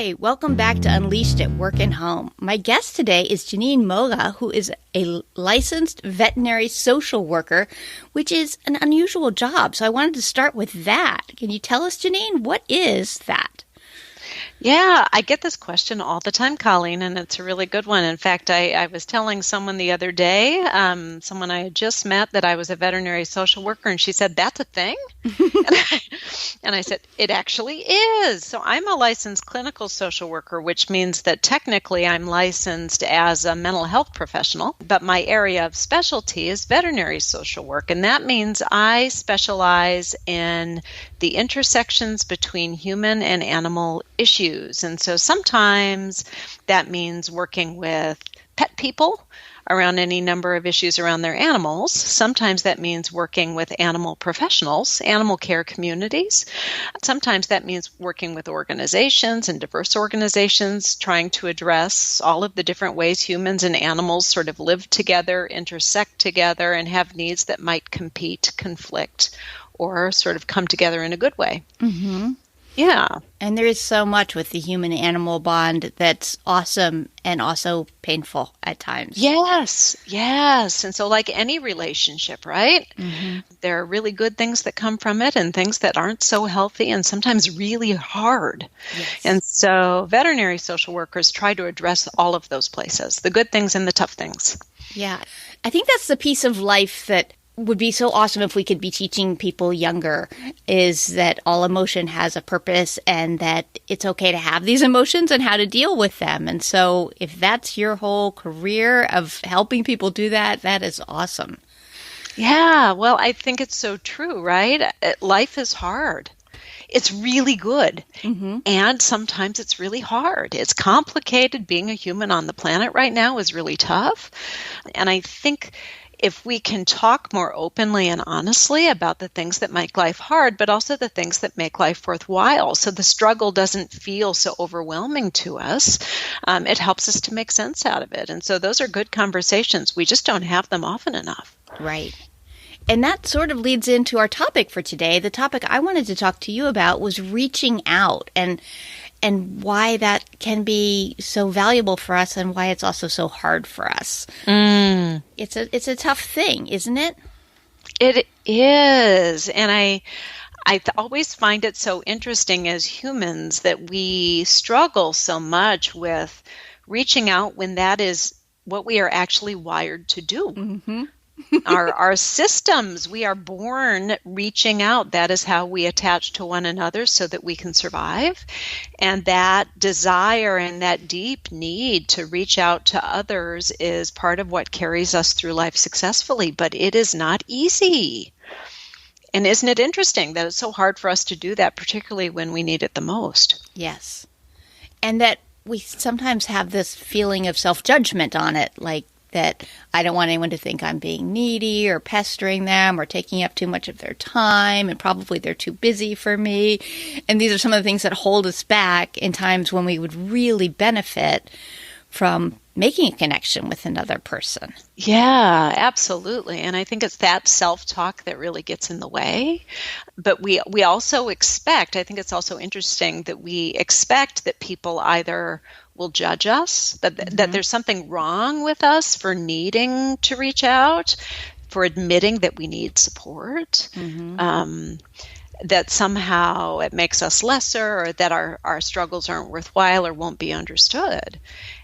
Hi, welcome back to Unleashed at Work and Home. My guest today is Jeannine Moga, who is a licensed veterinary social worker, which is an unusual job. So I wanted to start with that. Can you tell us, Jeannine, what is that? Yeah, I get this question all the time, Colleen, and it's a really good one. In fact, I was telling someone the other day, someone I had just met, that I was a veterinary social worker, and she said, "That's a thing?" And I said, "It actually is." So I'm a licensed clinical social worker, which means that technically I'm licensed as a mental health professional, but my area of specialty is veterinary social work, and that means I specialize in the intersections between human and animal issues. And so sometimes that means working with pet people around any number of issues around their animals. Sometimes that means working with animal professionals, animal care communities. Sometimes that means working with organizations and diverse organizations, trying to address all of the different ways humans and animals sort of live together, intersect together, and have needs that might compete, conflict, or sort of come together in a good way. Mm-hmm. Yeah. And there is so much with the human-animal bond that's awesome and also painful at times. Yes. And so like any relationship, right? Mm-hmm. There are really good things that come from it and things that aren't so healthy and sometimes really hard. Yes. And so veterinary social workers try to address all of those places, the good things and the tough things. Yeah. I think that's the piece of life that would be so awesome if we could be teaching people younger, is that all emotion has a purpose and that it's okay to have these emotions and how to deal with them. And so if that's your whole career of helping people do that, that is awesome. Yeah, well, I think it's so true, right? Life is hard. It's really good. Mm-hmm. And sometimes it's really hard. It's complicated. Being a human on the planet right now is really tough. And I think if we can talk more openly and honestly about the things that make life hard, but also the things that make life worthwhile, so the struggle doesn't feel so overwhelming to us, it helps us to make sense out of it. And so those are good conversations. We just don't have them often enough. Right. And that sort of leads into our topic for today. The topic I wanted to talk to you about was reaching out and why that can be so valuable for us and why it's also so hard for us. Mm. It's a tough thing, isn't it? It is. And I always find it so interesting as humans that we struggle so much with reaching out when that is what we are actually wired to do. Mm-hmm. Our systems, we are born reaching out. That is how we attach to one another so that we can survive. And that desire and that deep need to reach out to others is part of what carries us through life successfully. But it is not easy. And isn't it interesting that it's so hard for us to do that, particularly when we need it the most? Yes. And that we sometimes have this feeling of self-judgment on it, like that I don't want anyone to think I'm being needy or pestering them or taking up too much of their time, and probably they're too busy for me. And these are some of the things that hold us back in times when we would really benefit from making a connection with another person. Yeah, absolutely. And I think it's that self-talk that really gets in the way. But we also expect, I think it's also interesting that we expect that people either will judge us, that there's something wrong with us for needing to reach out, for admitting that we need support, that somehow it makes us lesser, or that our struggles aren't worthwhile or won't be understood.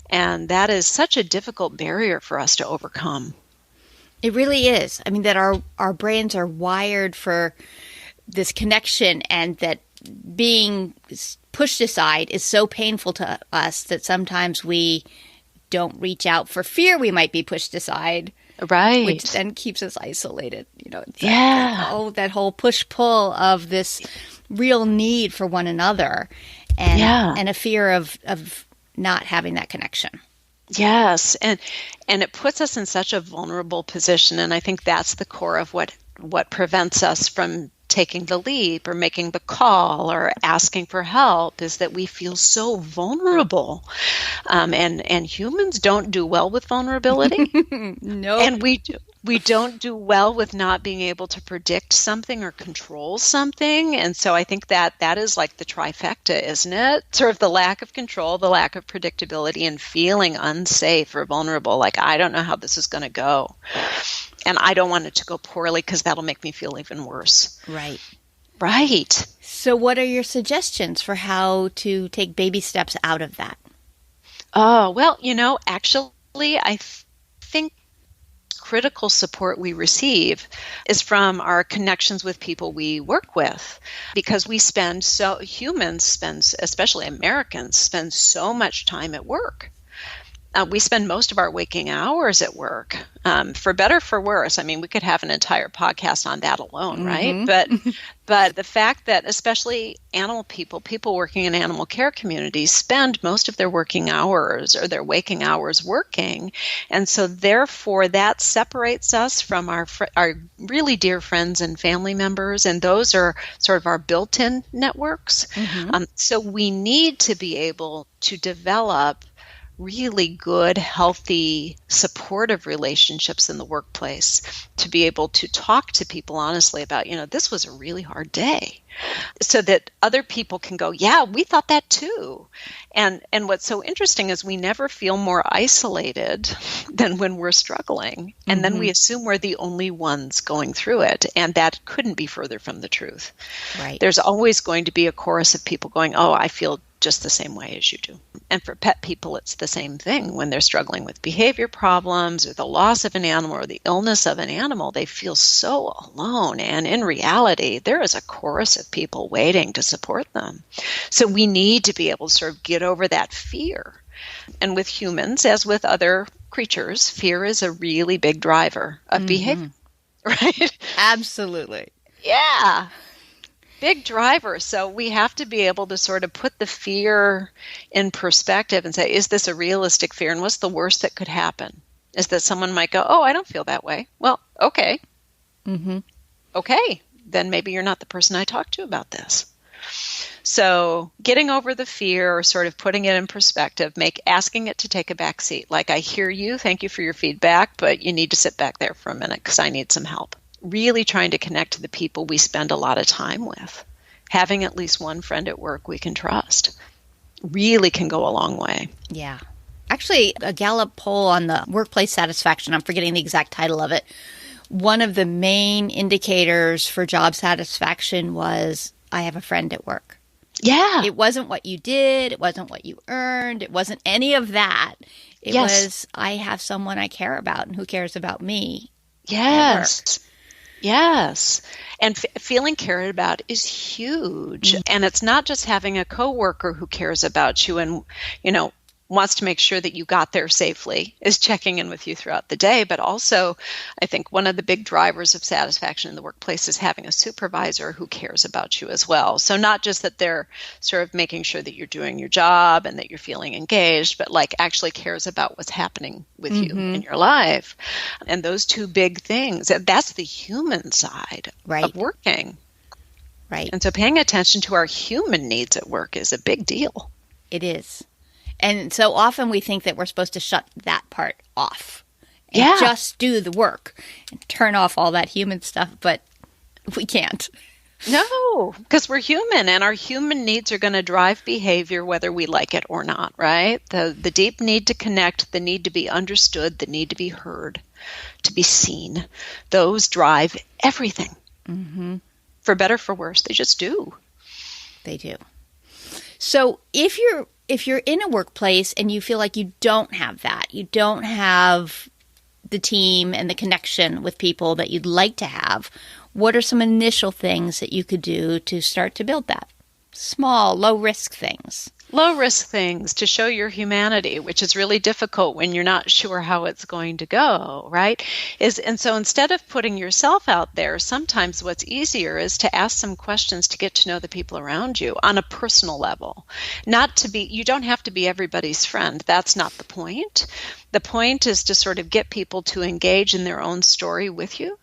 And that is such a difficult barrier for us to overcome. It really is. I mean, that our brains are wired for this connection, and that being pushed aside is so painful to us that sometimes we don't reach out for fear we might be pushed aside. Right. Which then keeps us isolated. It's that whole push-pull of this real need for one another and a fear of not having that connection. Yes. And it puts us in such a vulnerable position. And I think that's the core of what prevents us from taking the leap or making the call or asking for help is that we feel so vulnerable. And humans don't do well with vulnerability. Nope. And we don't do well with not being able to predict something or control something. And so I think that is like the trifecta, isn't it? Sort of the lack of control, the lack of predictability, and feeling unsafe or vulnerable. Like, I don't know how this is going to go. And I don't want it to go poorly because that'll make me feel even worse. Right. Right. So what are your suggestions for how to take baby steps out of that? Oh, well, actually, I think critical support we receive is from our connections with people we work with, because humans spend, especially Americans, spend so much time at work. We spend most of our waking hours at work, for better, for worse. I mean, we could have an entire podcast on that alone, right? But the fact that especially animal people working in animal care communities spend most of their working hours or their waking hours working. And so therefore that separates us from our really dear friends and family members. And those are sort of our built-in networks. So we need to be able to develop really good, healthy, supportive relationships in the workplace, to be able to talk to people honestly about, this was a really hard day, so that other people can go, yeah, we thought that too. And what's so interesting is we never feel more isolated than when we're struggling. And then we assume we're the only ones going through it. And that couldn't be further from the truth. Right. There's always going to be a chorus of people going, oh, I feel just the same way as you do. And for pet people, it's the same thing. When they're struggling with behavior problems or the loss of an animal or the illness of an animal, they feel so alone. And in reality, there is a chorus of people waiting to support them. So we need to be able to sort of get over that fear. And with humans, as with other creatures, fear is a really big driver of behavior, right? Absolutely. Yeah. Big driver. So we have to be able to sort of put the fear in perspective and say, is this a realistic fear? And what's the worst that could happen? Is that someone might go, oh, I don't feel that way. Well, okay. Okay. Then maybe you're not the person I talk to about this. So getting over the fear, or sort of putting it in perspective, asking it to take a back seat. Like, I hear you. Thank you for your feedback, but you need to sit back there for a minute because I need some help. Really trying to connect to the people we spend a lot of time with. Having at least one friend at work we can trust really can go a long way. Yeah. Actually, a Gallup poll on the workplace satisfaction, I'm forgetting the exact title of it, one of the main indicators for job satisfaction was, I have a friend at work. Yeah. It wasn't what you did. It wasn't what you earned. It wasn't any of that. It was, I have someone I care about and who cares about me. Yes. Yes. And feeling cared about is huge. And it's not just having a coworker who cares about you and, wants to make sure that you got there safely, is checking in with you throughout the day. But also, I think one of the big drivers of satisfaction in the workplace is having a supervisor who cares about you as well. So not just that they're sort of making sure that you're doing your job and that you're feeling engaged, but like actually cares about what's happening with you in your life. And those two big things, that's the human side of working. Right. And so paying attention to our human needs at work is a big deal. It is. And so often we think that we're supposed to shut that part off and just do the work and turn off all that human stuff, but we can't. No, because we're human and our human needs are going to drive behavior whether we like it or not, right? The deep need to connect, the need to be understood, the need to be heard, to be seen, those drive everything. For better, for worse, they just do. They do. So if you're in a workplace and you feel like you don't have that, you don't have the team and the connection with people that you'd like to have, what are some initial things that you could do to start to build that? Small, low-risk things. Low-risk things to show your humanity, which is really difficult when you're not sure how it's going to go, right? And so instead of putting yourself out there, sometimes what's easier is to ask some questions to get to know the people around you on a personal level. You don't have to be everybody's friend. That's not the point. The point is to sort of get people to engage in their own story with you.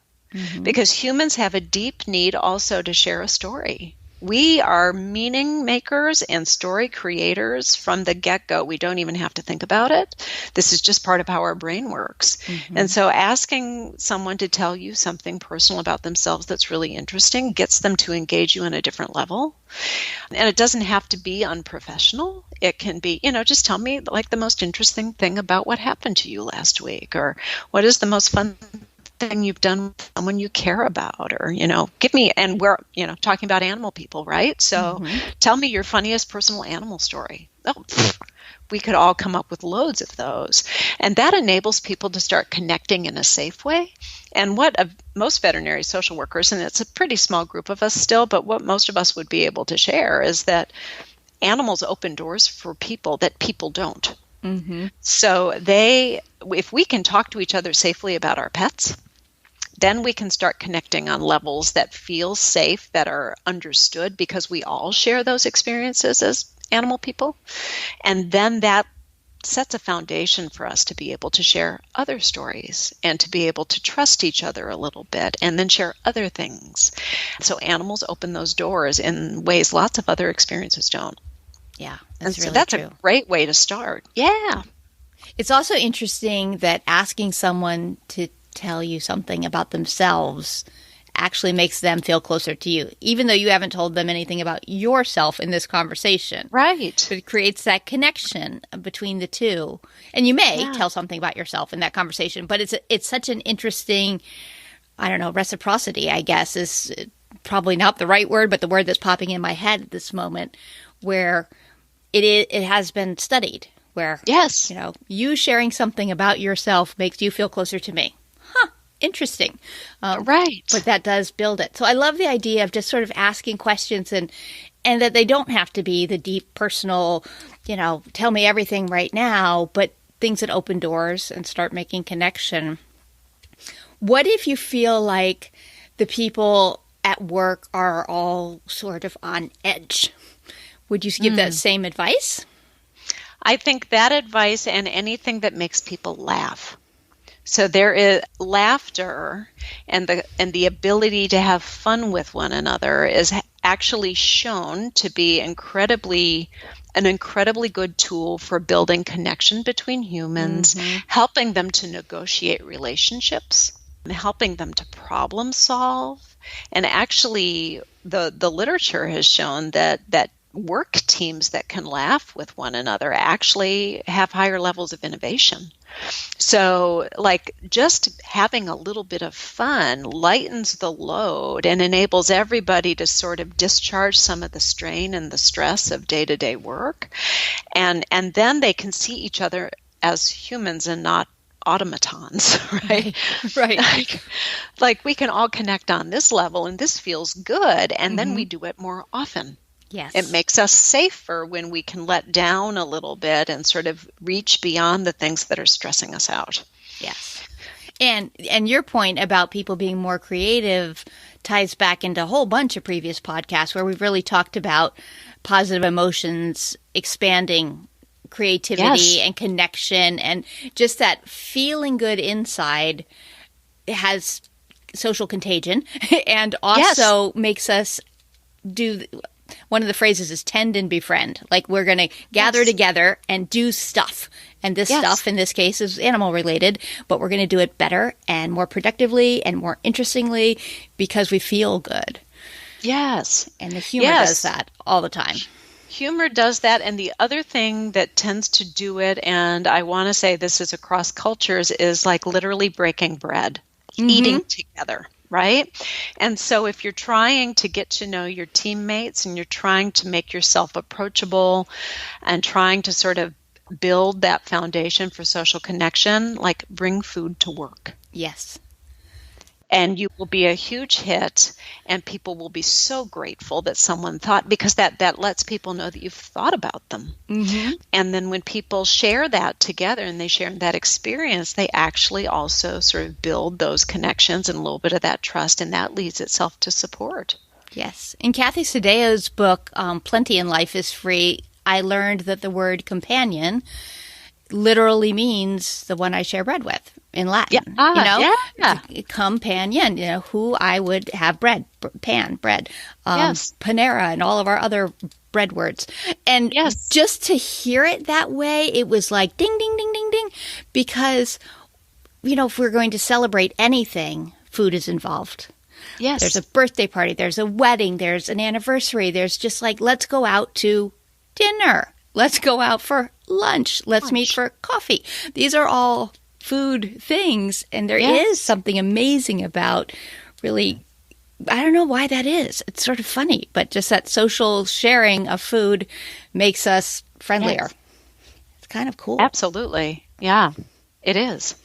because humans have a deep need also to share a story. We are meaning makers and story creators from the get-go. We don't even have to think about it. This is just part of how our brain works. And so asking someone to tell you something personal about themselves that's really interesting gets them to engage you on a different level. And it doesn't have to be unprofessional. It can be, just tell me like the most interesting thing about what happened to you last week, or what is the most fun thing you've done with someone you care about, or give me, and we're talking about animal people, right? So tell me your funniest personal animal story. We could all come up with loads of those, and that enables people to start connecting in a safe way. And what most veterinary social workers, and it's a pretty small group of us still, but what most of us would be able to share is that animals open doors for people that people don't. So if we can talk to each other safely about our pets, then we can start connecting on levels that feel safe, that are understood, because we all share those experiences as animal people. And then that sets a foundation for us to be able to share other stories and to be able to trust each other a little bit and then share other things. So animals open those doors in ways lots of other experiences don't. Yeah, that's really that's true. A great way to start. Yeah. It's also interesting that asking someone to tell you something about themselves actually makes them feel closer to you, even though you haven't told them anything about yourself in this conversation. Right. But it creates that connection between the two. And you may tell something about yourself in that conversation, but it's such an interesting, reciprocity, I guess, is probably not the right word, but the word that's popping in my head at this moment, where it has been studied, where you sharing something about yourself makes you feel closer to me. Interesting. Right. But that does build it. So I love the idea of just sort of asking questions and that they don't have to be the deep personal, tell me everything right now, but things that open doors and start making connection. What if you feel like the people at work are all sort of on edge? Would you give that same advice? I think that advice and anything that makes people laugh. So there is laughter and the ability to have fun with one another is actually shown to be an incredibly good tool for building connection between humans, helping them to negotiate relationships, helping them to problem solve. And actually the literature has shown that work teams that can laugh with one another actually have higher levels of innovation. So just having a little bit of fun lightens the load and enables everybody to sort of discharge some of the strain and the stress of day-to-day work. And then they can see each other as humans and not automatons, right? Right. Like we can all connect on this level and this feels good, and then we do it more often. Yes. It makes us safer when we can let down a little bit and sort of reach beyond the things that are stressing us out. Yes. And your point about people being more creative ties back into a whole bunch of previous podcasts where we've really talked about positive emotions expanding creativity and connection, and just that feeling good inside has social contagion and also makes us do. One of the phrases is tend and befriend. Like we're going to gather together and do stuff. And this stuff in this case is animal related, but we're going to do it better and more productively and more interestingly because we feel good. Yes. And the humor does that all the time. Humor does that. And the other thing that tends to do it, and I want to say this is across cultures, is like literally breaking bread, eating together. Right? And so if you're trying to get to know your teammates and you're trying to make yourself approachable and trying to sort of build that foundation for social connection, like bring food to work. Yes. And you will be a huge hit, and people will be so grateful that someone thought, because that lets people know that you've thought about them. And then when people share that together and they share that experience, they actually also sort of build those connections and a little bit of that trust, and that leads itself to support. Yes. In Kathy Sadeo's book, Plenty in Life is Free, I learned that the word companion literally means the one I share bread with. in Latin, Yeah. Come pan yen, who I would have bread, pan, bread, Yes. panera, and all of our other bread words. And Yes. just to hear it that way, it was like ding, ding, ding, ding, ding, because, if we're going to celebrate anything, food is involved. Yes. There's a birthday party, there's a wedding, there's an anniversary, there's just like, let's go out to dinner. Let's go out for lunch. Let's meet for coffee. These are all food things, and there is something amazing about really, I don't know why that is. It's sort of funny, but just that social sharing of food makes us friendlier. Yes. It's kind of cool. Absolutely. Yeah, it is.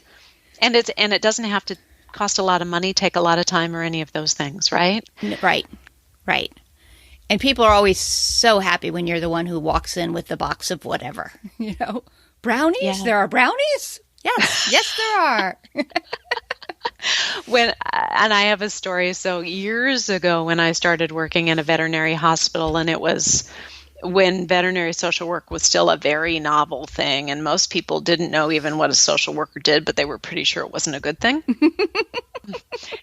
And it doesn't have to cost a lot of money, take a lot of time, or any of those things, right? Right. And people are always so happy when you're the one who walks in with the box of whatever, Brownies? Yeah. There are brownies? Yes, there are. And I have a story. So years ago when I started working in a veterinary hospital, and it was when veterinary social work was still a very novel thing, and most people didn't know even what a social worker did, but they were pretty sure it wasn't a good thing.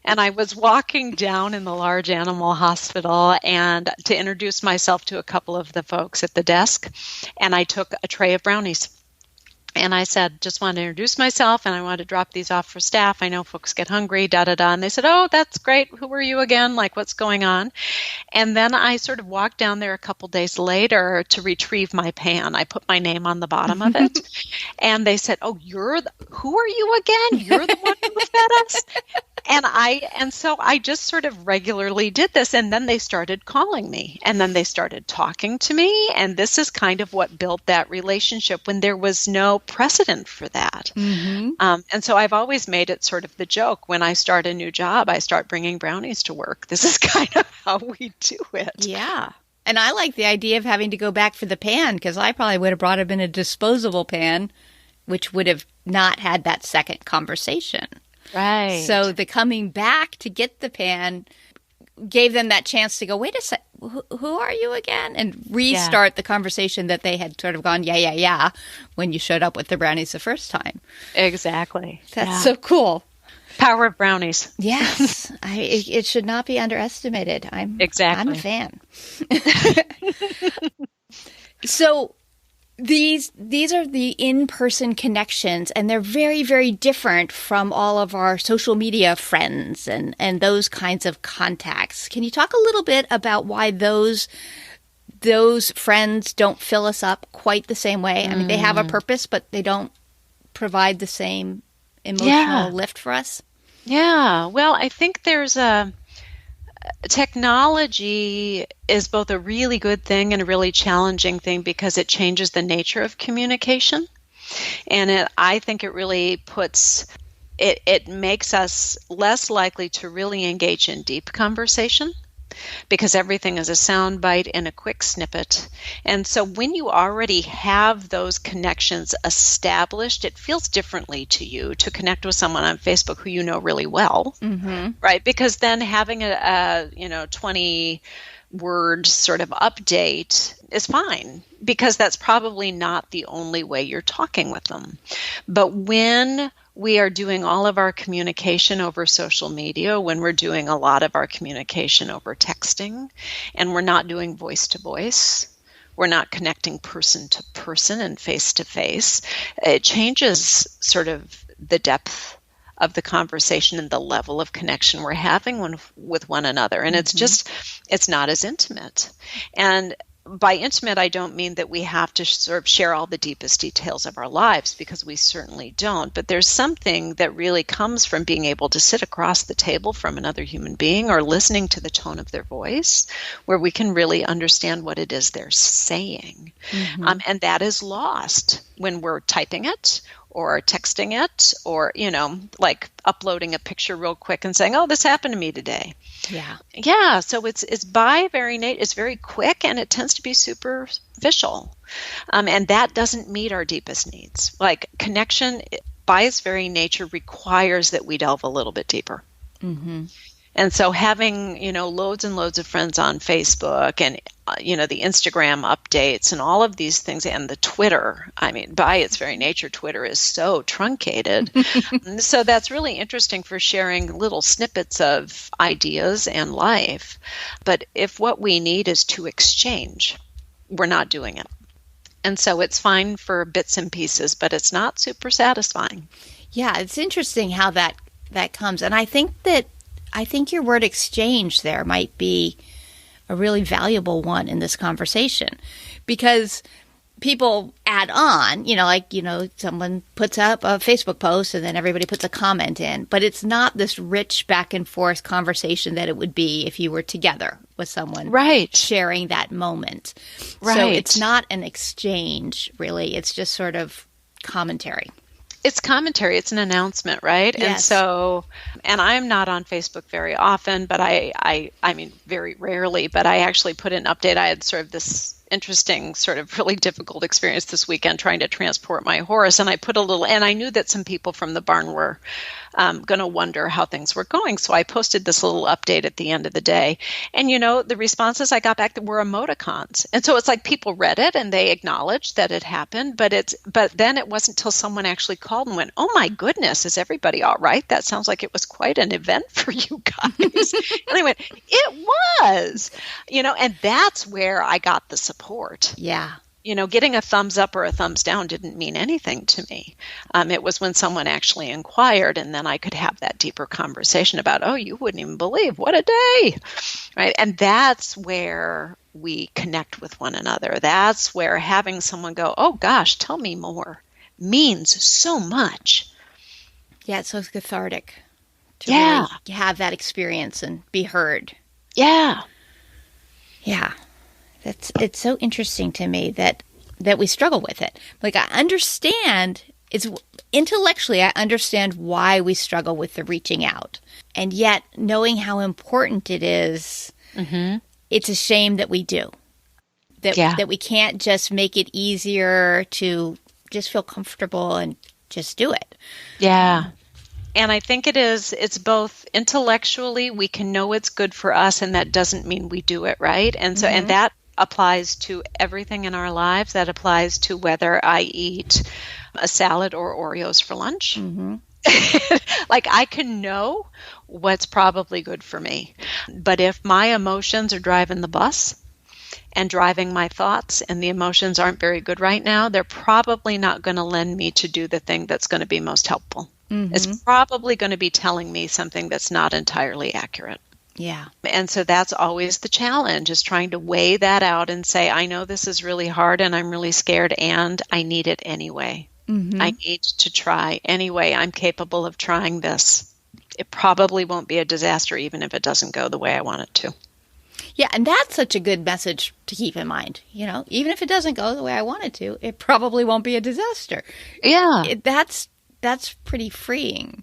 And I was walking down in the large animal hospital and to introduce myself to a couple of the folks at the desk, and I took a tray of brownies. And I said, just want to introduce myself, and I want to drop these off for staff. I know folks get hungry, da-da-da. And they said, oh, that's great. Who are you again? Like, what's going on? And then I sort of walked down there a couple days later to retrieve my pan. I put my name on the bottom of it. And they said, oh, who are you again? You're the one who fed us? And so I just sort of regularly did this, and then they started calling me, and then they started talking to me, and this is kind of what built that relationship when there was no precedent for that. Mm-hmm. And so I've always made it sort of the joke, when I start a new job, I start bringing brownies to work. This is kind of how we do it. Yeah. And I like the idea of having to go back for the pan, because I probably would have brought him in a disposable pan, which would have not had that second conversation. Right. So the coming back to get the pan gave them that chance to go, wait a sec, who are you again? And restart the conversation that they had sort of gone, yeah, when you showed up with the brownies the first time. Exactly. That's so cool. Power of brownies. Yes. It should not be underestimated. I'm a fan. So these are the in-person connections, and they're very, very different from all of our social media friends and those kinds of contacts. Can you talk a little bit about why those friends don't fill us up quite the same way? I mean, they have a purpose, but they don't provide the same emotional lift for us. Yeah. Well, I think there's technology is both a really good thing and a really challenging thing, because it changes the nature of communication. And I think it really it makes us less likely to really engage in deep conversation, because everything is a sound bite and a quick snippet. And so when you already have those connections established, it feels differently to you to connect with someone on Facebook who you know really well, right? Because then having a 20 word sort of update is fine, because that's probably not the only way you're talking with them. But when we are doing all of our communication over social media, when we're doing a lot of our communication over texting, and we're not doing voice to voice, we're not connecting person to person and face to face, it changes sort of the depth of the conversation and the level of connection we're having with one another. And it's not as intimate. And by intimate, I don't mean that we have to sort of share all the deepest details of our lives, because we certainly don't. But there's something that really comes from being able to sit across the table from another human being, or listening to the tone of their voice, where we can really understand what it is they're saying. And that is lost when we're typing it, or texting it, or, like uploading a picture real quick and saying, oh, this happened to me today. Yeah. So it's by very nature, it's very quick, and it tends to be superficial. And that doesn't meet our deepest needs. Like, connection by its very nature requires that we delve a little bit deeper. And so having, loads and loads of friends on Facebook and, the Instagram updates and all of these things and the Twitter, I mean, by its very nature, Twitter is so truncated. So that's really interesting for sharing little snippets of ideas and life. But if what we need is to exchange, we're not doing it. And so it's fine for bits and pieces, but it's not super satisfying. Yeah, it's interesting how that comes. And I think your word exchange there might be a really valuable one in this conversation, because people add on, someone puts up a Facebook post and then everybody puts a comment in, but it's not this rich back and forth conversation that it would be if you were together with someone sharing that moment. Right. So it's not an exchange, really. It's just sort of commentary. It's commentary. It's an announcement, right? Yes. And I'm not on Facebook very often, but I mean, very rarely, but I actually put an update. I had sort of this interesting, sort of really difficult experience this weekend trying to transport my horse. And I put and I knew that some people from the barn were going to wonder how things were going. So I posted this little update at the end of the day. And, the responses I got back were emoticons. And so it's like people read it and they acknowledged that it happened. But then it wasn't until someone actually called and went, "Oh my goodness, is everybody all right? That sounds like it was quite an event for you guys." And I went, "It was," and that's where I got the support. Yeah. Getting a thumbs up or a thumbs down didn't mean anything to me. It was when someone actually inquired, and then I could have that deeper conversation about, "Oh, you wouldn't even believe, what a day," right? And that's where we connect with one another. That's where having someone go, "Oh gosh, tell me more," means so much. Yeah, it's so cathartic to really have that experience and be heard. Yeah. Yeah. It's so interesting to me that we struggle with it. Like, I understand, intellectually, I understand why we struggle with the reaching out. And yet, knowing how important it is, it's a shame that we do. That we can't just make it easier to just feel comfortable and just do it. Yeah. And I think it's both intellectually, we can know it's good for us, and that doesn't mean we do it, right? And so, and that applies to everything in our lives. That applies to whether I eat a salad or Oreos for lunch. Like, I can know what's probably good for me. But if my emotions are driving the bus and driving my thoughts, and the emotions aren't very good right now, they're probably not going to lend me to do the thing that's going to be most helpful. It's probably going to be telling me something that's not entirely accurate. Yeah. And so that's always the challenge, is trying to weigh that out and say, I know this is really hard and I'm really scared, and I need it anyway. I need to try anyway. I'm capable of trying this. It probably won't be a disaster even if it doesn't go the way I want it to. Yeah, and that's such a good message to keep in mind. Even if it doesn't go the way I want it to, it probably won't be a disaster. Yeah. That's pretty freeing.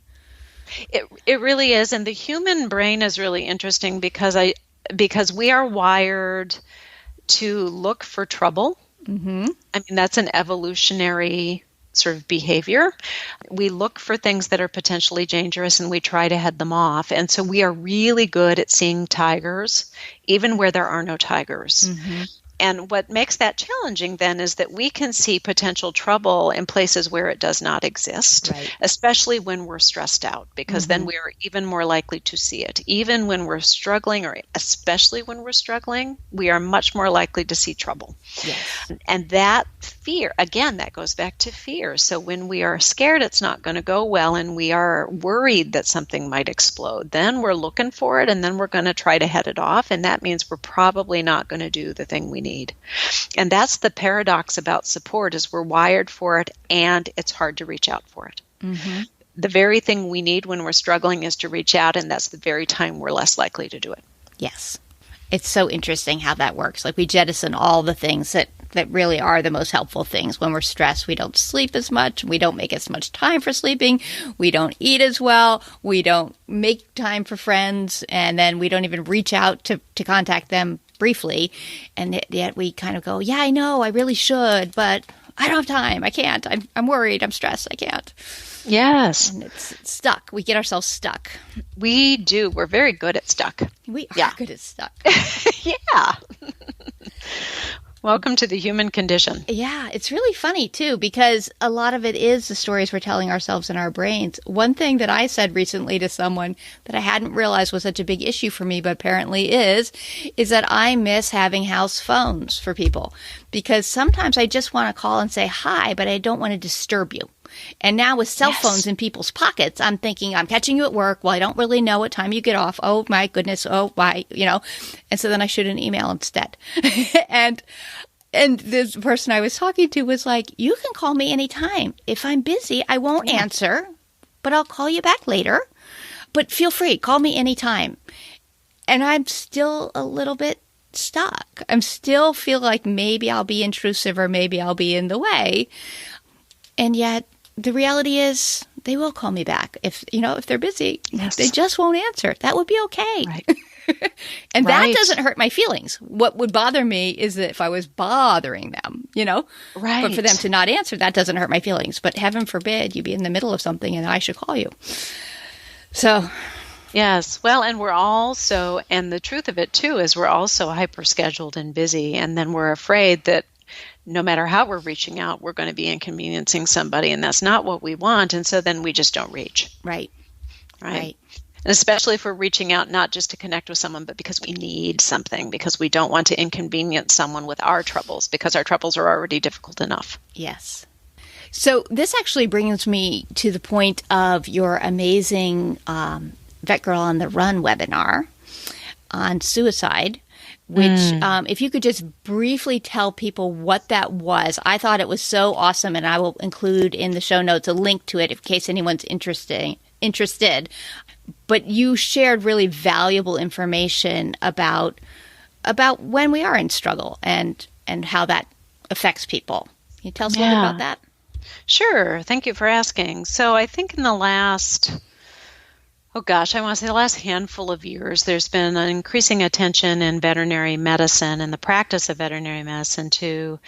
It really is. And the human brain is really interesting because we are wired to look for trouble. I mean, that's an evolutionary sort of behavior. We look for things that are potentially dangerous and we try to head them off. And so we are really good at seeing tigers, even where there are no tigers. And what makes that challenging then is that we can see potential trouble in places where it does not exist, especially when we're stressed out, because then we are even more likely to see it. Even when we're struggling, or especially when we're struggling, we are much more likely to see trouble. Yes. And that fear, again, that goes back to fear. So when we are scared it's not going to go well and we are worried that something might explode, then we're looking for it and then we're going to try to head it off. And that means we're probably not going to do the thing we need. And that's the paradox about support, is we're wired for it and it's hard to reach out for it. The very thing we need when we're struggling is to reach out, and that's the very time we're less likely to do it. Yes. It's so interesting how that works. Like, we jettison all the things that really are the most helpful things. When we're stressed, we don't sleep as much. We don't make as much time for sleeping. We don't eat as well. We don't make time for friends. And then we don't even reach out to contact them briefly. And yet we kind of go, yeah, I know, I really should, but I don't have time. I can't. I'm worried. I'm stressed. I can't. Yes. And it's stuck. We get ourselves stuck. We do. We're very good at stuck. We are good at stuck. Yeah. Welcome to the human condition. Yeah, it's really funny, too, because a lot of it is the stories we're telling ourselves in our brains. One thing that I said recently to someone that I hadn't realized was such a big issue for me, but apparently is that I miss having house phones for people. Because sometimes I just want to call and say hi, but I don't want to disturb you. And now with cell phones in people's pockets, I'm thinking, I'm catching you at work. Well, I don't really know what time you get off. Oh, my goodness. Oh, why? And so then I shoot an email instead. and this person I was talking to was like, you can call me anytime. If I'm busy, I won't answer, but I'll call you back later. But feel free. Call me anytime. And I'm still a little bit stuck. I still feel like maybe I'll be intrusive or maybe I'll be in the way. And yet the reality is they will call me back. If they're busy, they just won't answer. That would be okay. Right. And that doesn't hurt my feelings. What would bother me is that if I was bothering them, Right. But for them to not answer, that doesn't hurt my feelings. But heaven forbid you be in the middle of something and I should call you. So. Yes. Well, and we're also, and the truth of it too, is we're also hyper scheduled and busy. And then we're afraid that no matter how we're reaching out, we're going to be inconveniencing somebody, and that's not what we want. And so then we just don't reach. Right. And especially if we're reaching out not just to connect with someone, but because we need something, because we don't want to inconvenience someone with our troubles, because our troubles are already difficult enough. Yes. So this actually brings me to the point of your amazing Vet Girl on the Run webinar on suicide, which if you could just briefly tell people what that was. I thought it was so awesome, and I will include in the show notes a link to it in case anyone's interested. But you shared really valuable information about when we are in struggle and how that affects people. Can you tell us a little bit about that? Sure. Thank you for asking. So I think in the last, I want to say the last handful of years, there's been an increasing attention in veterinary medicine and the practice of veterinary medicine to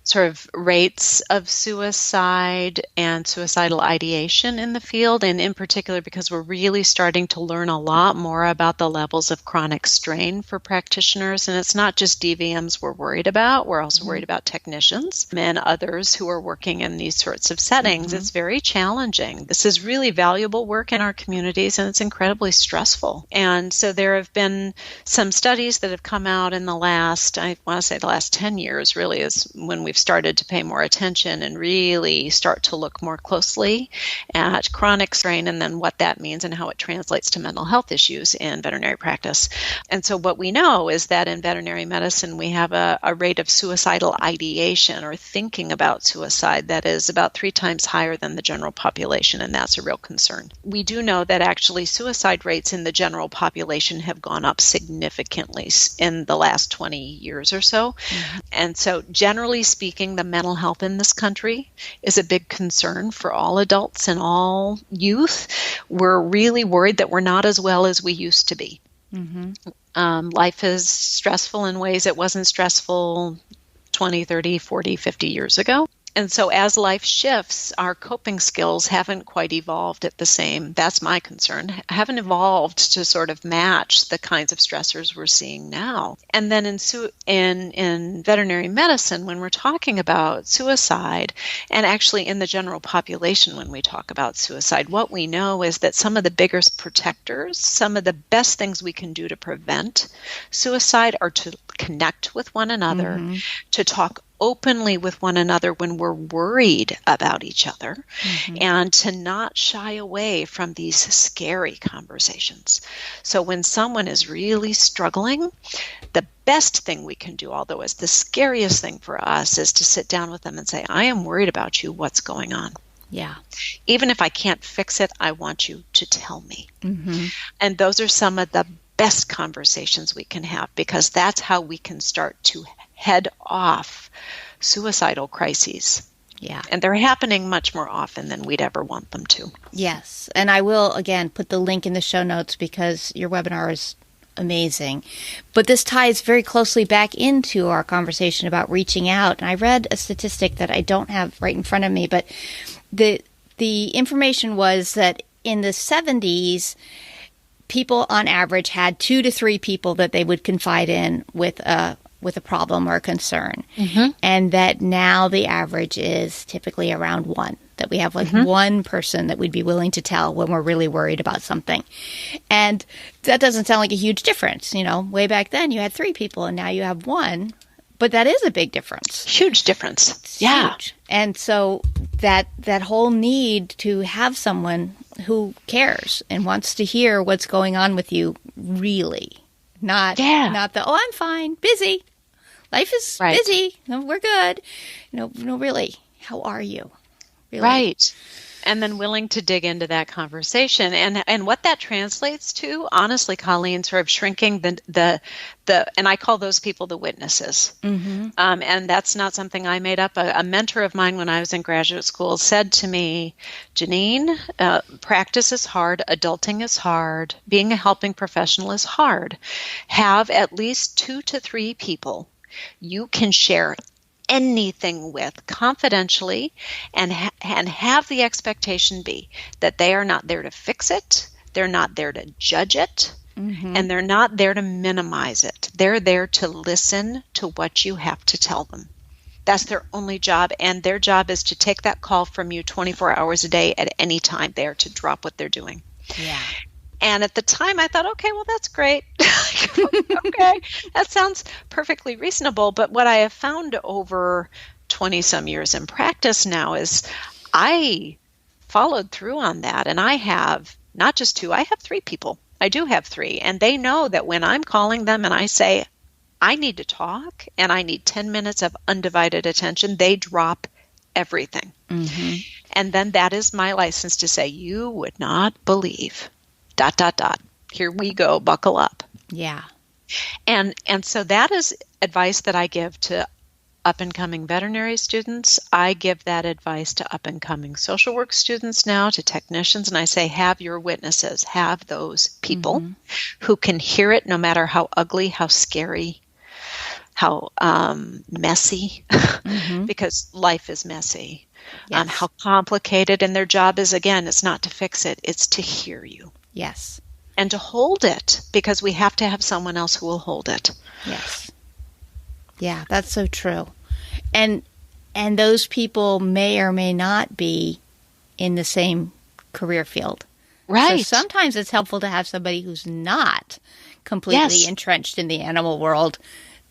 sort of rates of suicide and suicidal ideation in the field, and in particular because we're really starting to learn a lot more about the levels of chronic strain for practitioners. And it's not just DVMs we're worried about, we're also worried about technicians and others who are working in these sorts of settings. It's very challenging. This is really valuable work in our communities, and it's incredibly stressful. And so there have been some studies that have come out in the last 10 years really is when we've started to pay more attention and really start to look more closely at chronic strain and then what that means and how it translates to mental health issues in veterinary practice. And so what we know is that in veterinary medicine, we have a rate of suicidal ideation or thinking about suicide that is about 3 times higher than the general population, and that's a real concern. We do know that actually suicide rates in the general population have gone up significantly in the last 20 years or so. And so generally speaking, the mental health in this country is a big concern for all adults and all youth. We're really worried that we're not as well as we used to be. Life is stressful in ways it wasn't stressful 20, 30, 40, 50 years ago. And so as life shifts, our coping skills haven't quite evolved at the same, that's my concern, haven't evolved to sort of match the kinds of stressors we're seeing now. And then in veterinary medicine, when we're talking about suicide, and actually in the general population when we talk about suicide, what we know is that some of the biggest protectors, some of the best things we can do to prevent suicide are to connect with one another, to talk openly with one another when we're worried about each other, and to not shy away from these scary conversations. So when someone is really struggling, the best thing we can do, although it's the scariest thing for us, is to sit down with them and say, I am worried about you. What's going on? Yeah. Even if I can't fix it, I want you to tell me. And those are some of the best conversations we can have, because that's how we can start to head off suicidal crises. Yeah. And they're happening much more often than we'd ever want them to. Yes. And I will, again, put the link in the show notes because your webinar is amazing. But this ties very closely back into our conversation about reaching out. And I read a statistic that I don't have right in front of me, but the information was that in the 70s, people on average had 2 to 3 people that they would confide in with a problem or a concern. Mm-hmm. And that now the average is typically around 1. That we have like one person that we'd be willing to tell when we're really worried about something. And that doesn't sound like a huge difference. You know, way back then you had 3 people and now you have 1. But that is a big difference. Huge difference. It's huge. And so that whole need to have someone who cares and wants to hear what's going on with you, really. Not the, oh, I'm fine, busy. Life is busy. No, we're good. No, really, how are you? Really? Right. And then willing to dig into that conversation. And what that translates to, honestly, Colleen, sort of shrinking the and I call those people the witnesses. Mm-hmm. And that's not something I made up. A mentor of mine when I was in graduate school said to me, Jeannine, practice is hard. Adulting is hard. Being a helping professional is hard. Have at least 2 to 3 people you can share anything with confidentially and have the expectation be that they are not there to fix it, they're not there to judge it, and they're not there to minimize it. They're there to listen to what you have to tell them. That's their only job, and their job is to take that call from you 24 hours a day at any time. They are to drop what they're doing. Yeah. And at the time I thought, okay, well, that's great. Okay, that sounds perfectly reasonable. But what I have found over 20 some years in practice now is I followed through on that. And I have not just 2, I have 3 people. I do have 3. And they know that when I'm calling them and I say, I need to talk and I need 10 minutes of undivided attention, they drop everything. Mm-hmm. And then that is my license to say, you would not believe ... Here we go, buckle up. Yeah. And so that is advice that I give to up-and-coming veterinary students. I give that advice to up-and-coming social work students now, to technicians, and I say, have your witnesses, have those people who can hear it no matter how ugly, how scary, how messy, because life is messy, how complicated, and their job is, again, it's not to fix it, it's to hear you. Yes. And to hold it, because we have to have someone else who will hold it. Yes. Yeah, that's so true. And those people may or may not be in the same career field. Right. So sometimes it's helpful to have somebody who's not completely entrenched in the animal world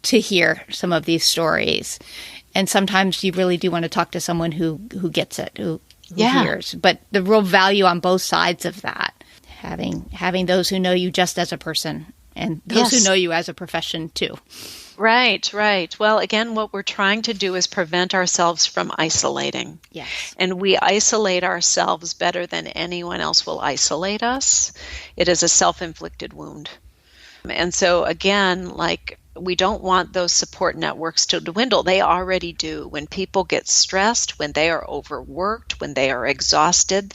to hear some of these stories. And sometimes you really do want to talk to someone who gets it, who hears. But the real value on both sides of that, having those who know you just as a person and those who know you as a profession too. Right. Well, again, what we're trying to do is prevent ourselves from isolating. Yes. And we isolate ourselves better than anyone else will isolate us. It is a self-inflicted wound. And so, again, we don't want those support networks to dwindle. They already do. When people get stressed, when they are overworked, when they are exhausted,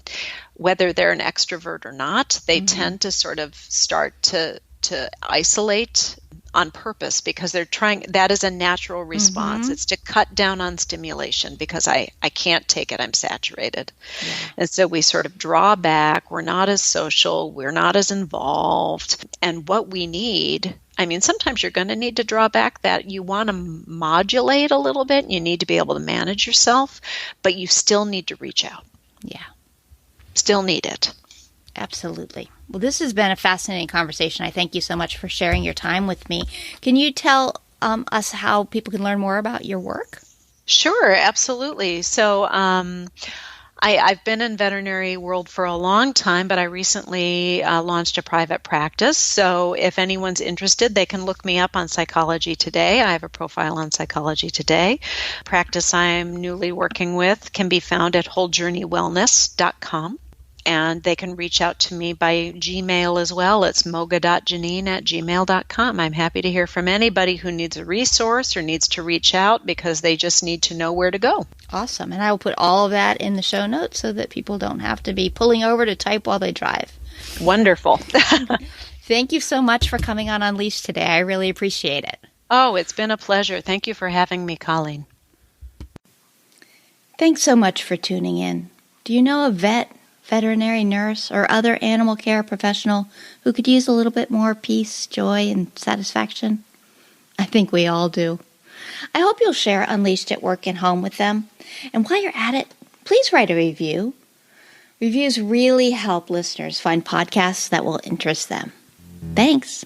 whether they're an extrovert or not, they tend to sort of start to isolate on purpose, because they're trying. That is a natural response. It's to cut down on stimulation because I can't take it. I'm saturated. Yeah. And so we sort of draw back. We're not as social. We're not as involved. And what we need, sometimes you're going to need to draw back, that you want to modulate a little bit. You need to be able to manage yourself, but you still need to reach out. Yeah. Still need it. Absolutely. Well, this has been a fascinating conversation. I thank you so much for sharing your time with me. Can you tell us how people can learn more about your work? Sure, absolutely. So I've been in veterinary world for a long time, but I recently launched a private practice. So if anyone's interested, they can look me up on Psychology Today. I have a profile on Psychology Today. Practice I'm newly working with can be found at wholejourneywellness.com. And they can reach out to me by Gmail as well. It's moga.jeannine@gmail.com. I'm happy to hear from anybody who needs a resource or needs to reach out because they just need to know where to go. Awesome. And I will put all of that in the show notes so that people don't have to be pulling over to type while they drive. Wonderful. Thank you so much for coming on Unleashed today. I really appreciate it. Oh, it's been a pleasure. Thank you for having me, Colleen. Thanks so much for tuning in. Do you know a vet, veterinary nurse, or other animal care professional who could use a little bit more peace, joy, and satisfaction? I think we all do. I hope you'll share Unleashed at work and home with them. And while you're at it, please write a review. Reviews really help listeners find podcasts that will interest them. Thanks.